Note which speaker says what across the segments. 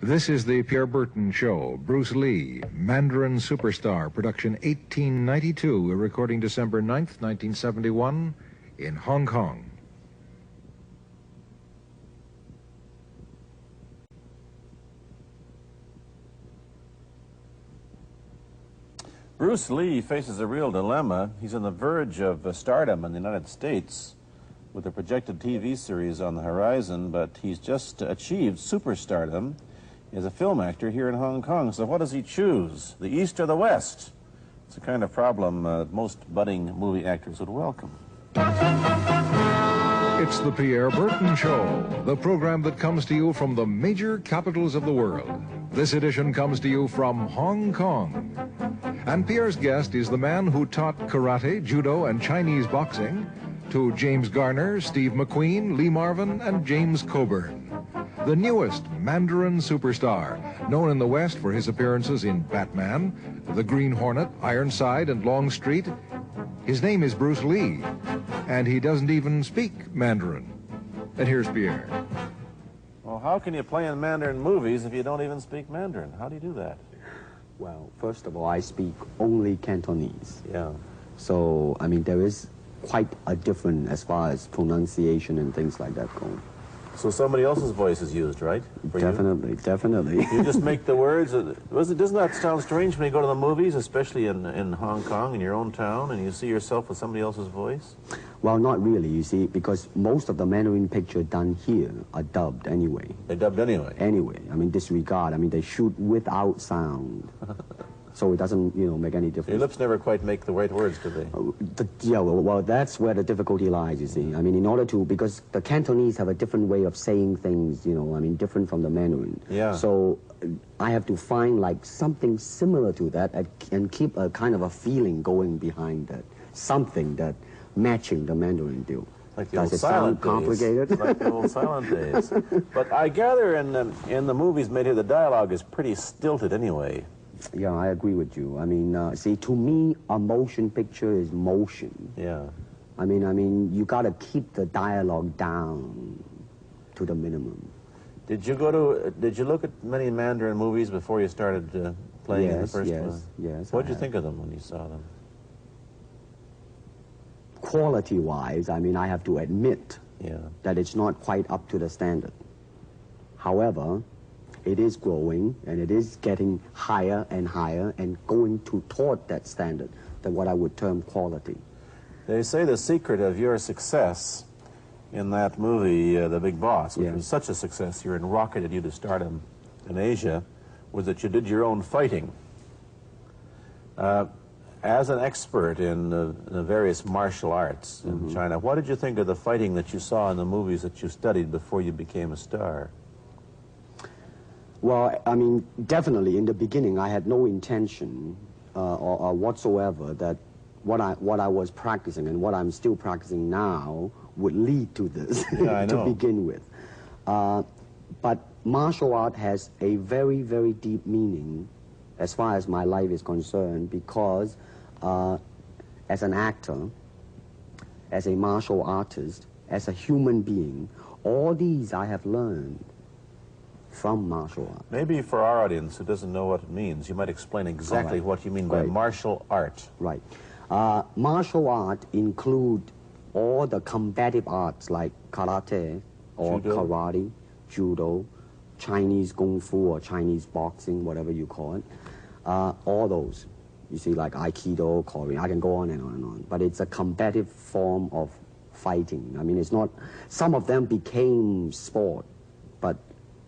Speaker 1: This is the Pierre Berton Show. Bruce Lee, Mandarin Superstar, production 1892, a recording December 9th, 1971, in Hong Kong.
Speaker 2: Bruce Lee faces a real dilemma. He's on the verge of stardom in the United States with a projected TV series on the horizon, but he's just achieved superstardom as a film actor here in Hong Kong. So what does he choose, the East or the West? It's a kind of problem most budding movie actors would welcome.
Speaker 1: It's the Pierre Berton Show, the program that comes to you from the major capitals of the world. This edition comes to you from Hong Kong. And Pierre's guest is the man who taught karate, judo, and Chinese boxing to James Garner, Steve McQueen, Lee Marvin, and James Coburn. The newest Mandarin superstar, known in the West for his appearances in Batman, The Green Hornet, Ironside, and Longstreet. His name is Bruce Lee, and he doesn't even speak Mandarin. And here's Pierre.
Speaker 2: Well, how can you play in Mandarin movies if you don't even speak Mandarin? How do you do that?
Speaker 3: Well, first of all, I speak only Cantonese.
Speaker 2: Yeah.
Speaker 3: So, I mean, there is quite a difference as far as pronunciation and things like that go.
Speaker 2: So somebody else's voice is used, right? For
Speaker 3: Definitely,
Speaker 2: you?
Speaker 3: definitely.
Speaker 2: You just make the words. Doesn't that sound strange when you go to the movies, especially in Hong Kong, in your own town, and you see yourself with somebody else's voice?
Speaker 3: Well, not really, you see, because most of the Mandarin pictures done here are dubbed anyway.
Speaker 2: They're dubbed anyway?
Speaker 3: Anyway. I mean, disregard. I mean, they shoot without sound. So it doesn't, you know, make any difference.
Speaker 2: Your lips never quite make the right words, do they?
Speaker 3: Yeah, well, that's where the difficulty lies, you see. I mean, in order to, because the Cantonese have a different way of saying things, you know, I mean, different from the Mandarin.
Speaker 2: Yeah.
Speaker 3: So I have to find, like, something similar to that and keep a kind of a feeling going behind that. Something that matching the Mandarin do.
Speaker 2: Like the
Speaker 3: Does
Speaker 2: old
Speaker 3: it
Speaker 2: silent
Speaker 3: sound complicated?
Speaker 2: days. Like the old silent days. But I gather in the movies made here, the dialogue is pretty stilted anyway.
Speaker 3: Yeah, I agree with you. I mean, see, to me, a motion picture is motion.
Speaker 2: Yeah.
Speaker 3: I mean, you got to keep the dialogue down to the minimum.
Speaker 2: Did you look at many Mandarin movies before you started playing in the first one?
Speaker 3: Yes.
Speaker 2: What did you think of them when you saw them?
Speaker 3: Quality-wise, I mean, I have to admit that it's not quite up to the standard. However, it is growing, and it is getting higher and higher and going toward that standard, than what I would term quality.
Speaker 2: They say the secret of your success in that movie, The Big Boss, which was such a success, you're rocketed you to stardom in Asia, was that you did your own fighting. As an expert in the various martial arts in China, what did you think of the fighting that you saw in the movies that you studied before you became a star?
Speaker 3: Well, I mean, definitely in the beginning, I had no intention or whatsoever that what I was practicing and what I'm still practicing now would lead to this to begin with. But martial art has a very, very deep meaning as far as my life is concerned, because as an actor, as a martial artist, as a human being, all these I have learned from martial art.
Speaker 2: Maybe for our audience who doesn't know what it means, you might explain exactly what you mean by martial art.
Speaker 3: Right. Martial art include all the combative arts like karate or karate, judo, Chinese kung fu or Chinese boxing, whatever you call it. All those. You see, like aikido, Korean, I can go on and on and on. But it's a combative form of fighting. I mean, it's not, some of them became sport, but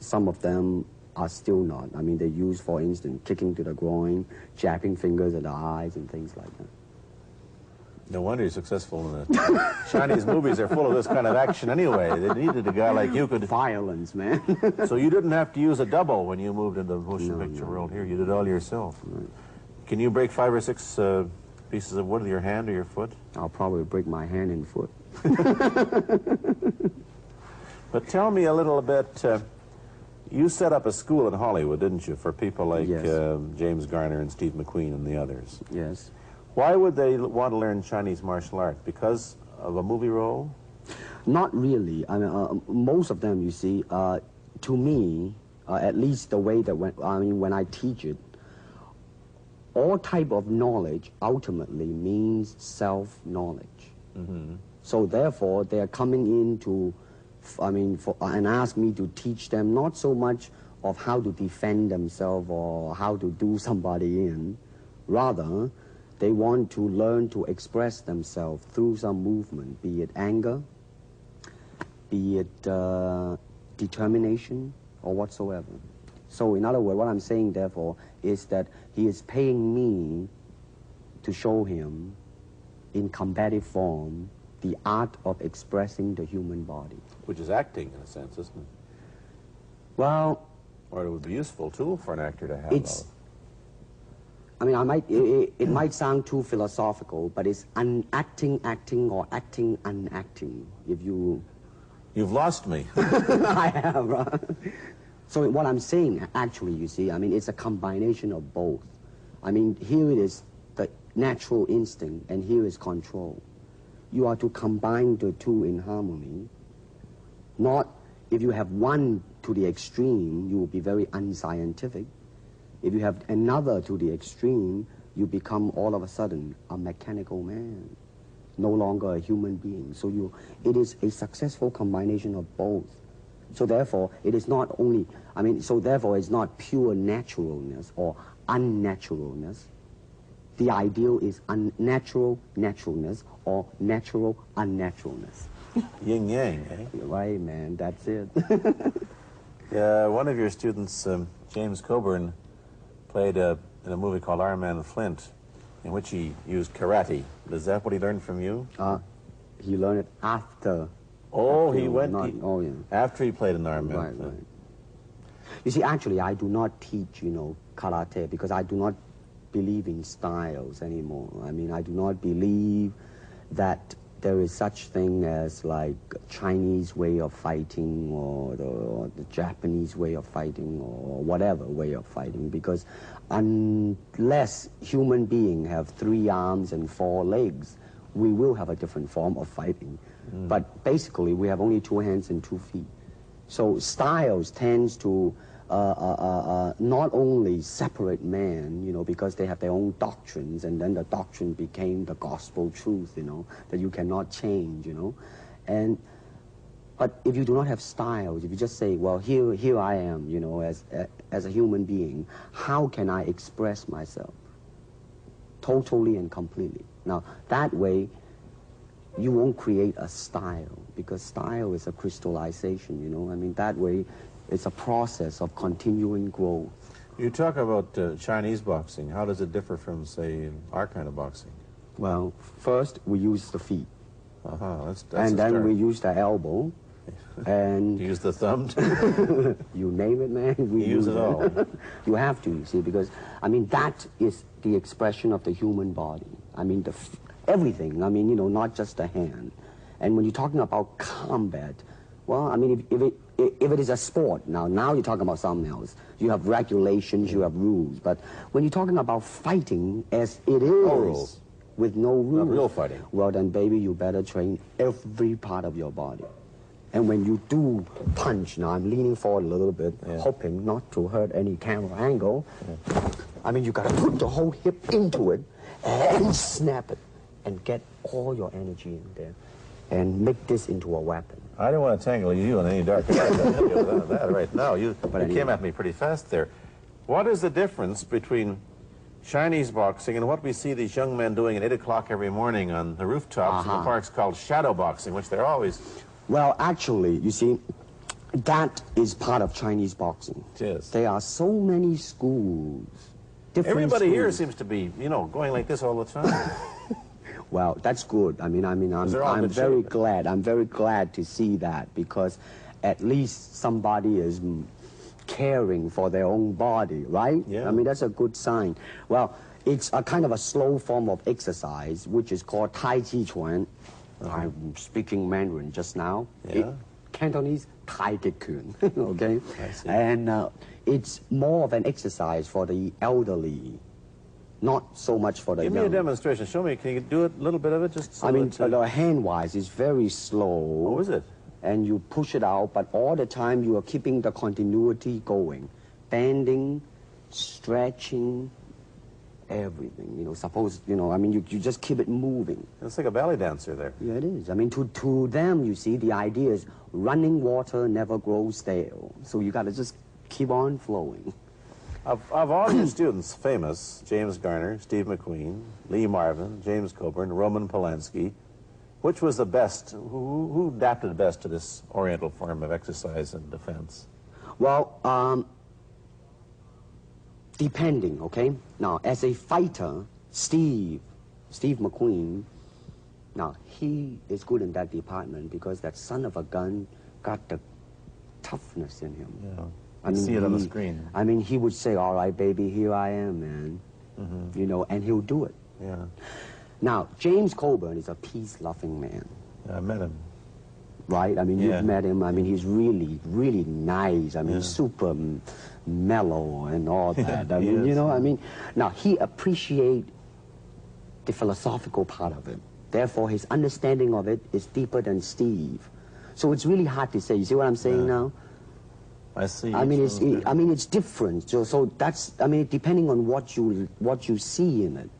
Speaker 3: some of them are still not. I mean, they use, for instance, kicking to the groin, jabbing fingers at the eyes, and things like that.
Speaker 2: No wonder you're successful in the Chinese movies are full of this kind of action anyway. They needed a guy like you could...
Speaker 3: Violence, man.
Speaker 2: So you didn't have to use a double when you moved into the motion picture world here. You did it all yourself.
Speaker 3: Right.
Speaker 2: Can you break 5 or 6 pieces of wood with your hand or your foot?
Speaker 3: I'll probably break my hand and foot.
Speaker 2: But tell me a little bit... you set up a school in Hollywood, didn't you, for people like James Garner and Steve McQueen and the others?
Speaker 3: Yes.
Speaker 2: Why would they want to learn Chinese martial art? Because of a movie role?
Speaker 3: Not really. I mean, most of them, you see, to me, at least the way that when I teach it, all type of knowledge ultimately means self-knowledge.
Speaker 2: Mm-hmm.
Speaker 3: So therefore, they are coming in to, and ask me to teach them not so much of how to defend themselves or how to do somebody in. Rather, they want to learn to express themselves through some movement, be it anger, be it determination, or whatsoever. So in other words, what I'm saying, therefore, is that he is paying me to show him in combative form the art of expressing the human body.
Speaker 2: Which is acting, in a sense, isn't it?
Speaker 3: Well...
Speaker 2: Or it would be a useful tool for an actor to have.
Speaker 3: It's... it might sound too philosophical, but it's acting or acting unacting, if you...
Speaker 2: You've lost me.
Speaker 3: I have, right? So what I'm saying, actually, you see, it's a combination of both. Here it is the natural instinct, and here is control. You are to combine the two in harmony. Not, if you have one to the extreme, you will be very unscientific. If you have another to the extreme, you become all of a sudden a mechanical man, no longer a human being. So it is a successful combination of both. So therefore, it is not only, so therefore it's not pure naturalness or unnaturalness. The ideal is unnatural naturalness or natural unnaturalness.
Speaker 2: Yin yang, eh?
Speaker 3: Right, man, that's it.
Speaker 2: One of your students, James Coburn, played in a movie called Iron Man Flint, in which he used karate. Is that what he learned from you?
Speaker 3: He learned it after.
Speaker 2: Oh,
Speaker 3: yeah.
Speaker 2: After he played in Iron Man.
Speaker 3: Right, right. You see, actually, I do not teach, karate, because I do not believe in styles anymore. I do not believe that there is such thing as like Chinese way of fighting or the Japanese way of fighting or whatever way of fighting, because unless human beings have 3 arms and 4 legs, we will have a different form of fighting. But basically, we have only 2 hands and 2 feet. So styles tends to not only separate man, because they have their own doctrines, and then the doctrine became the gospel truth, that you cannot change, But if you do not have styles, if you just say, well, here I am, as a human being, how can I express myself totally and completely? Now, that way, you won't create a style, because style is a crystallization, that way, it's a process of continuing growth.
Speaker 2: You talk about Chinese boxing. How does it differ from, say, our kind of boxing?
Speaker 3: Well, first, we use the feet.
Speaker 2: That's
Speaker 3: and then we use the elbow. And
Speaker 2: you use the thumb,
Speaker 3: too? You name it, man. We
Speaker 2: use it all.
Speaker 3: You have to, you see, because, that is the expression of the human body. Everything, not just the hand. And when you're talking about combat, well, if it is a sport, now you're talking about something else. You have regulations, you have rules. But when you're talking about fighting as it is,
Speaker 2: no rules.
Speaker 3: With no rules.
Speaker 2: Not real fighting.
Speaker 3: Well, then, baby, you better train every part of your body. And when you do punch, now I'm leaning forward a little bit, hoping not to hurt any camera angle. You got to put the whole hip into it and snap it and get all your energy in there and make this into a weapon.
Speaker 2: I don't want to tangle you in any dark that right now. You came at me pretty fast there. What is the difference between Chinese boxing and what we see these young men doing at 8 o'clock every morning on the rooftops in the parks called shadow boxing, which they're always...
Speaker 3: Well, actually, you see, that is part of Chinese boxing.
Speaker 2: It is.
Speaker 3: There are so many schools, different
Speaker 2: Everybody
Speaker 3: schools.
Speaker 2: here seems to be, going like this all the time.
Speaker 3: Well, that's good. I'm very glad. I'm very glad to see that, because at least somebody is caring for their own body, right?
Speaker 2: Yeah.
Speaker 3: That's a good sign. Well, it's a kind of a slow form of exercise, which is called Tai Chi Chuan. I'm speaking Mandarin just now.
Speaker 2: Yeah.
Speaker 3: Cantonese, Tai Chi Kune, okay?
Speaker 2: I see.
Speaker 3: And it's more of an exercise for the elderly, not so much for the young.
Speaker 2: Give me a demonstration. Show me. Can you do a little bit of it? Just so
Speaker 3: the hand-wise is very slow.
Speaker 2: Oh, is it?
Speaker 3: and you push it out, but all the time you are keeping the continuity going. Bending, stretching, everything, you know, suppose, you know, I mean, you just keep it moving.
Speaker 2: It's like a ballet dancer there.
Speaker 3: Yeah, it is. I mean, to them, you see, the idea is running water never grows stale. So you got to just keep on flowing.
Speaker 2: Of all your students, famous, James Garner, Steve McQueen, Lee Marvin, James Coburn, Roman Polanski, which was the best, who adapted best to this Oriental form of exercise and defense?
Speaker 3: Well, depending, okay? Now, as a fighter, Steve McQueen, now, he is good in that department because that son of a gun got the toughness in him.
Speaker 2: Yeah.
Speaker 3: I mean,
Speaker 2: see it on the screen.
Speaker 3: I mean, he would say, all right, baby, here I am, man. You know, and he'll do it.
Speaker 2: Yeah.
Speaker 3: Now, James Coburn is a peace-loving man.
Speaker 2: Yeah, I met him.
Speaker 3: Right? I mean, you've met him. I mean, he's really, really nice. I mean, super mellow and all that. I mean, you know, I mean, now, he appreciates the philosophical part of it. Therefore, his understanding of it is deeper than Steve. So it's really hard to say. You see what I'm saying now?
Speaker 2: I see.
Speaker 3: I mean, it's different. So that's, I mean, depending on what you see in it.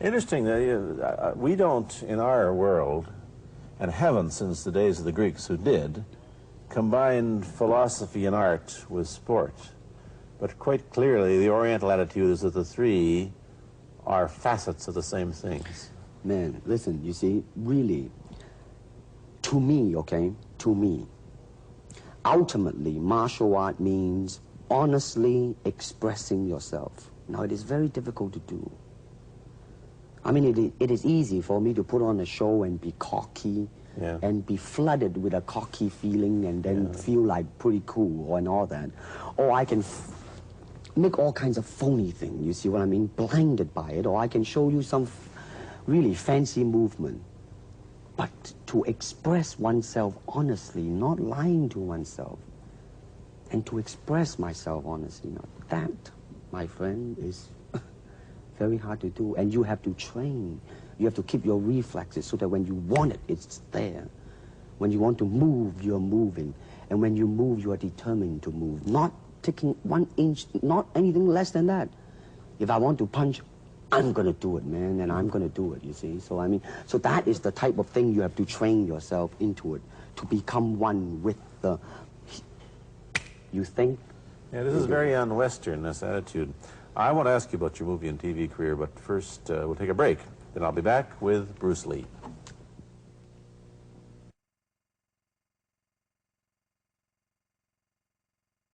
Speaker 2: Interesting that we don't, in our world, and haven't since the days of the Greeks who did, combine philosophy and art with sport. But quite clearly, the Oriental attitude is that the three are facets of the same things.
Speaker 3: Man, listen, you see, really, to me, okay, to me, ultimately, martial art means honestly expressing yourself. Now, it is very difficult to do. I mean, it is easy for me to put on a show and be cocky and be flooded with a cocky feeling and then feel like pretty cool and all that. Or I can make all kinds of phony things, you see what I mean, blinded by it. Or I can show you some really fancy movement. But to express oneself honestly, not lying to oneself, and to express myself honestly, now that, my friend, is very hard to do. And you have to train. You have to keep your reflexes so that when you want it, it's there. When you want to move, you're moving. And when you move, you are determined to move. Not taking 1 inch, not anything less than that. If I want to punch, I'm going to do it, man, and I'm going to do it, you see. So, I mean, so that is the type of thing you have to train yourself into it, to become one with the, you think?
Speaker 2: Yeah, this is very un-Western, this attitude. I want to ask you about your movie and TV career, but first we'll take a break. Then I'll be back with Bruce Lee.